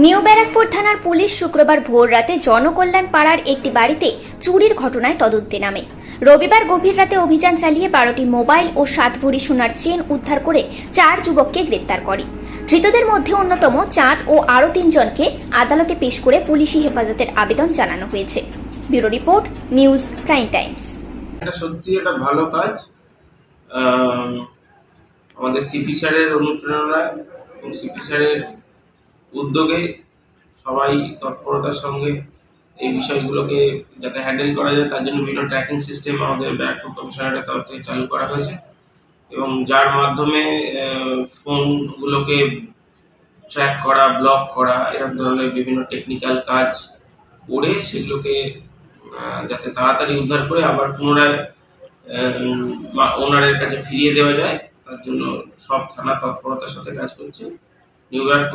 New Barrackpore থানার police শুক্রবার ভোর রাতে জনকল্যাণ পাড়ার একটি বাড়িতে চুরির ঘটনায় তদন্তে নামে। রবিবার গভীর রাতে অভিযান চালিয়ে 12টি মোবাইল ও 7 ভরি সোনার চেন উদ্ধার করে 4 যুবককে গ্রেপ্তার করে। ধৃতদের মধ্যে অন্যতম চাঁদ ও আরও 3 জনকে আদালতে পেশ করে পুলিশি হেফাজতের আবেদন জানানো হয়েছে। Bureau report, news prime Times. এটা সত্যি একটা ভালো কাজ। আমাদের সিপি স্যারের অনুপ্রেরণায় এবং সিপি স্যারের উদ্যোগে সবাই তৎপরতার সঙ্গে এই বিষয়গুলোকে যাতে হ্যান্ডেল করা যায় তার জন্য বিভিন্ন ট্র্যাকিং সিস্টেম আমাদের ব্যারাকপুর কমিশনারের তরফ থেকে চালু করা হয়েছে এবং যার মাধ্যমে ফোনগুলোকে ট্র্যাক করা, ব্লক করা, এরকম ধরনের বিভিন্ন টেকনিক্যাল কাজ করে সেগুলোকে যাতে তাড়াতাড়ি উদ্ধার করে আবার পুনরায় ওনারের কাছে ফিরিয়ে দেওয়া যায় তার জন্য সব থানা তৎপরতার সাথে কাজ করছে। নিউ ব্যারাকপুর